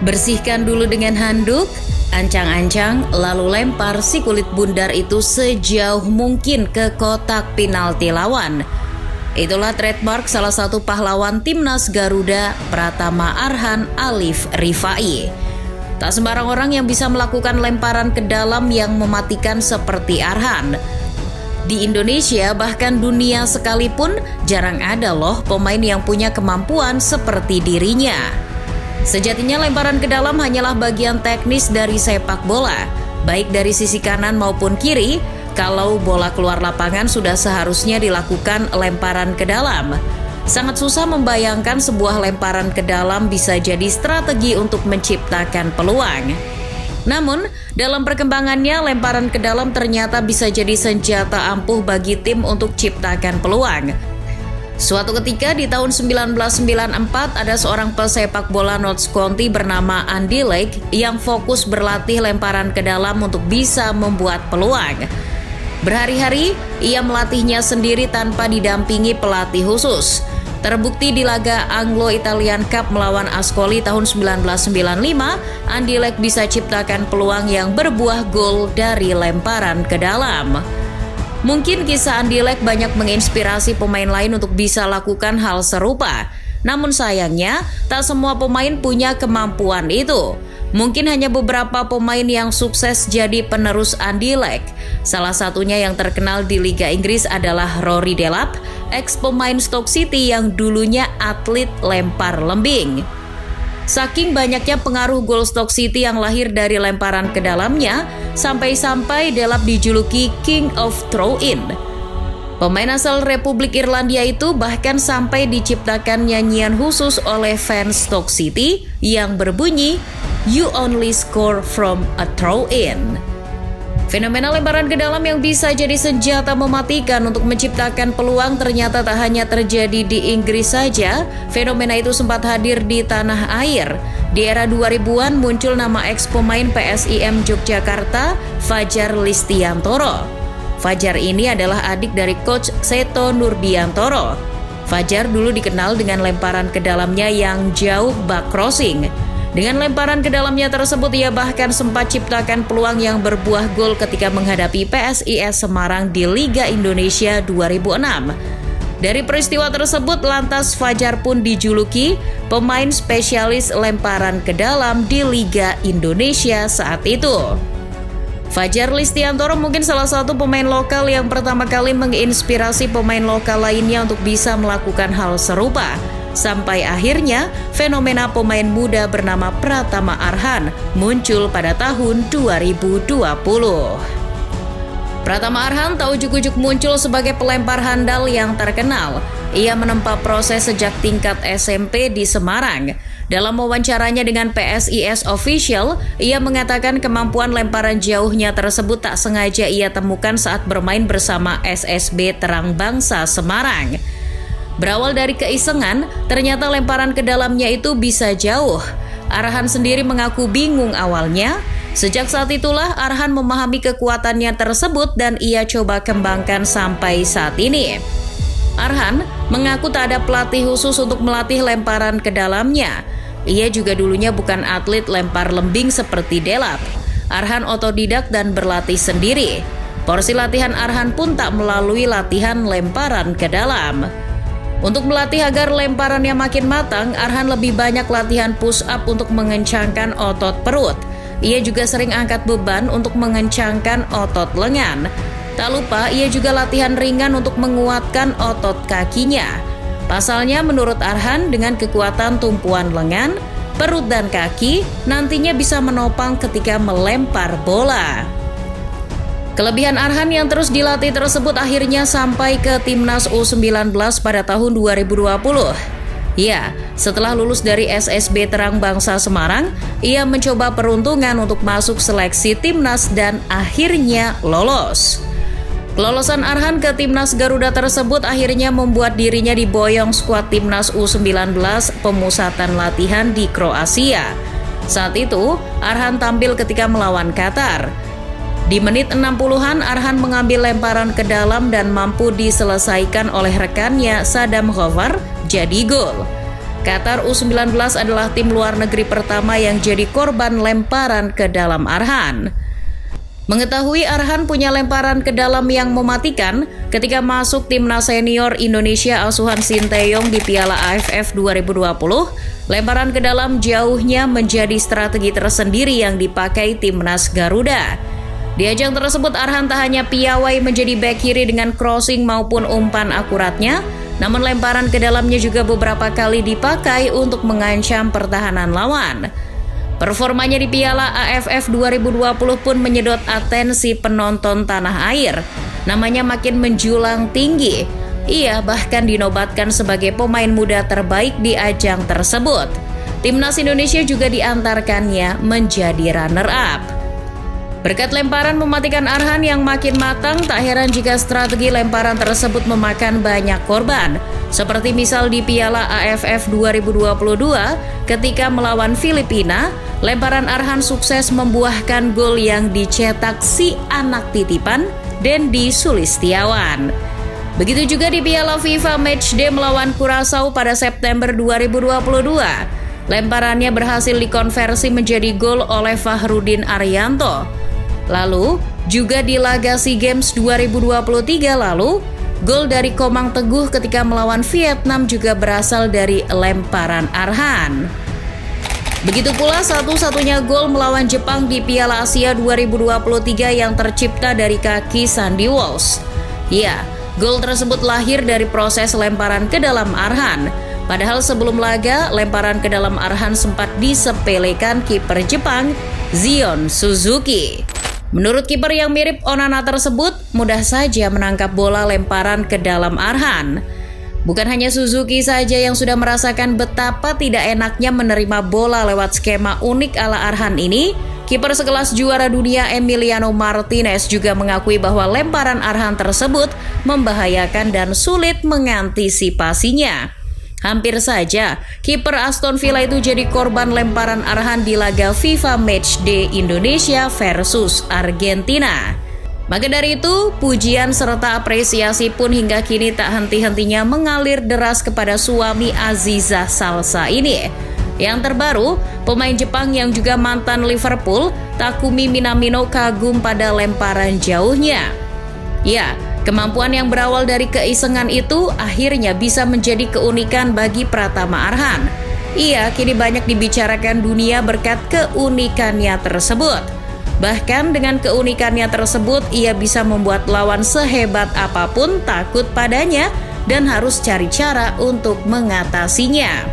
Bersihkan dulu dengan handuk, ancang-ancang, lalu lempar si kulit bundar itu sejauh mungkin ke kotak penalti lawan. Itulah trademark salah satu pahlawan timnas Garuda, Pratama Arhan Alif Rifai. Tak sembarang orang yang bisa melakukan lemparan ke dalam yang mematikan seperti Arhan. Di Indonesia, bahkan dunia sekalipun, jarang ada loh pemain yang punya kemampuan seperti dirinya. Sejatinya lemparan ke dalam hanyalah bagian teknis dari sepak bola, baik dari sisi kanan maupun kiri. Kalau bola keluar lapangan sudah seharusnya dilakukan lemparan ke dalam. Sangat susah membayangkan sebuah lemparan ke dalam bisa jadi strategi untuk menciptakan peluang. Namun, dalam perkembangannya lemparan ke dalam ternyata bisa jadi senjata ampuh bagi tim untuk ciptakan peluang. Suatu ketika di tahun 1994 ada seorang pesepak bola Notts County bernama Andy Lake yang fokus berlatih lemparan ke dalam untuk bisa membuat peluang. Berhari-hari ia melatihnya sendiri tanpa didampingi pelatih khusus. Terbukti di laga Anglo-Italian Cup melawan Ascoli tahun 1995, Andy Lake bisa ciptakan peluang yang berbuah gol dari lemparan ke dalam. Mungkin kisah Andy Lake banyak menginspirasi pemain lain untuk bisa lakukan hal serupa. Namun sayangnya, tak semua pemain punya kemampuan itu. Mungkin hanya beberapa pemain yang sukses jadi penerus Andy Lake. Salah satunya yang terkenal di Liga Inggris adalah Rory Delap, ex pemain Stoke City yang dulunya atlet lempar lembing. Saking banyaknya pengaruh gol Stoke City yang lahir dari lemparan ke dalamnya, sampai-sampai Delap dijuluki King of Throw-in. Pemain asal Republik Irlandia itu bahkan sampai diciptakan nyanyian khusus oleh fans Stoke City yang berbunyi, "You only score from a throw-in." Fenomena lemparan ke dalam yang bisa jadi senjata mematikan untuk menciptakan peluang ternyata tak hanya terjadi di Inggris saja. Fenomena itu sempat hadir di tanah air. Di era 2000-an muncul nama ex pemain PSIM Yogyakarta, Fajar Listiantoro. Fajar ini adalah adik dari coach Seto Nurbiantoro. Fajar dulu dikenal dengan lemparan ke dalamnya yang jauh back crossing. Dengan lemparan ke dalamnya tersebut, ia bahkan sempat ciptakan peluang yang berbuah gol ketika menghadapi PSIS Semarang di Liga Indonesia 2006. Dari peristiwa tersebut, lantas Fajar pun dijuluki pemain spesialis lemparan ke dalam di Liga Indonesia saat itu. Fajar Listiantoro mungkin salah satu pemain lokal yang pertama kali menginspirasi pemain lokal lainnya untuk bisa melakukan hal serupa. Sampai akhirnya fenomena pemain muda bernama Pratama Arhan muncul pada tahun 2020. Pratama Arhan tak ujuk-ujuk muncul sebagai pelempar handal yang terkenal. Ia menempa proses sejak tingkat SMP di Semarang. Dalam wawancaranya dengan PSIS Official, ia mengatakan kemampuan lemparan jauhnya tersebut tak sengaja ia temukan saat bermain bersama SSB Terang Bangsa Semarang. Berawal dari keisengan, ternyata lemparan ke dalamnya itu bisa jauh. Arhan sendiri mengaku bingung awalnya. Sejak saat itulah Arhan memahami kekuatannya tersebut dan ia coba kembangkan sampai saat ini. Arhan mengaku tak ada pelatih khusus untuk melatih lemparan ke dalamnya. Ia juga dulunya bukan atlet lempar lembing seperti Delap. Arhan otodidak dan berlatih sendiri. Porsi latihan Arhan pun tak melalui latihan lemparan ke dalam. Untuk melatih agar lemparannya makin matang, Arhan lebih banyak latihan push up untuk mengencangkan otot perut. Ia juga sering angkat beban untuk mengencangkan otot lengan. Tak lupa, ia juga latihan ringan untuk menguatkan otot kakinya. Pasalnya, menurut Arhan, dengan kekuatan tumpuan lengan, perut dan kaki, nantinya bisa menopang ketika melempar bola. Kelebihan Arhan yang terus dilatih tersebut akhirnya sampai ke Timnas U19 pada tahun 2020. Ya, setelah lulus dari SSB Terang Bangsa Semarang, ia mencoba peruntungan untuk masuk seleksi Timnas dan akhirnya lolos. Kelolosan Arhan ke Timnas Garuda tersebut akhirnya membuat dirinya diboyong skuad Timnas U19 pemusatan latihan di Kroasia. Saat itu, Arhan tampil ketika melawan Qatar. Di menit 60-an, Arhan mengambil lemparan ke dalam dan mampu diselesaikan oleh rekannya Sadam Ghaffar jadi gol. Qatar U19 adalah tim luar negeri pertama yang jadi korban lemparan ke dalam Arhan. Mengetahui Arhan punya lemparan ke dalam yang mematikan ketika masuk timnas senior Indonesia asuhan Sinteyong di Piala AFF 2020, lemparan ke dalam jauhnya menjadi strategi tersendiri yang dipakai timnas Garuda. Di ajang tersebut Arhan tak hanya piawai menjadi bek kiri dengan crossing maupun umpan akuratnya, namun lemparan ke dalamnya juga beberapa kali dipakai untuk mengancam pertahanan lawan. Performanya di Piala AFF 2020 pun menyedot atensi penonton tanah air. Namanya makin menjulang tinggi. Ia bahkan dinobatkan sebagai pemain muda terbaik di ajang tersebut. Timnas Indonesia juga diantarkannya menjadi runner-up. Berkat lemparan mematikan Arhan yang makin matang, tak heran jika strategi lemparan tersebut memakan banyak korban. Seperti misal di Piala AFF 2022 ketika melawan Filipina, lemparan Arhan sukses membuahkan gol yang dicetak si anak titipan Dendi Sulistiawan. Begitu juga di Piala FIFA Matchday melawan Curaçao pada September 2022. Lemparannya berhasil dikonversi menjadi gol oleh Fahrudin Arianto. Lalu, juga di laga SEA Games 2023 lalu, gol dari Komang Teguh ketika melawan Vietnam juga berasal dari lemparan Arhan. Begitu pula satu-satunya gol melawan Jepang di Piala Asia 2023 yang tercipta dari kaki Sandy Walsh. Ya, gol tersebut lahir dari proses lemparan ke dalam Arhan. Padahal sebelum laga, lemparan ke dalam Arhan sempat disepelekan kiper Jepang, Zion Suzuki. Menurut kiper yang mirip Onana tersebut, mudah saja menangkap bola lemparan ke dalam Arhan. Bukan hanya Suzuki saja yang sudah merasakan betapa tidak enaknya menerima bola lewat skema unik ala Arhan ini, kiper sekelas juara dunia Emiliano Martinez juga mengakui bahwa lemparan Arhan tersebut membahayakan dan sulit mengantisipasinya. Hampir saja kiper Aston Villa itu jadi korban lemparan Arhan di laga FIFA Matchday Indonesia versus Argentina. Maka dari itu, pujian serta apresiasi pun hingga kini tak henti-hentinya mengalir deras kepada suami Aziza Salsa ini. Yang terbaru, pemain Jepang yang juga mantan Liverpool, Takumi Minamino kagum pada lemparan jauhnya. Ya, kemampuan yang berawal dari keisengan itu akhirnya bisa menjadi keunikan bagi Pratama Arhan. Ia kini banyak dibicarakan dunia berkat keunikannya tersebut. Bahkan dengan keunikannya tersebut, ia bisa membuat lawan sehebat apapun takut padanya dan harus cari cara untuk mengatasinya.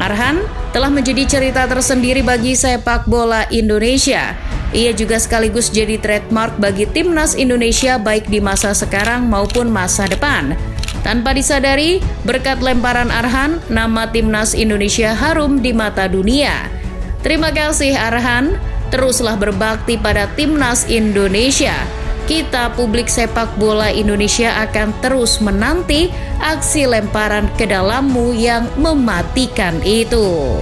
Arhan telah menjadi cerita tersendiri bagi sepak bola Indonesia. Ia juga sekaligus jadi trademark bagi timnas Indonesia baik di masa sekarang maupun masa depan. Tanpa disadari, berkat lemparan Arhan, nama timnas Indonesia harum di mata dunia. Terima kasih Arhan, teruslah berbakti pada timnas Indonesia. Kita publik sepak bola Indonesia akan terus menanti aksi lemparan ke dalammu yang mematikan itu.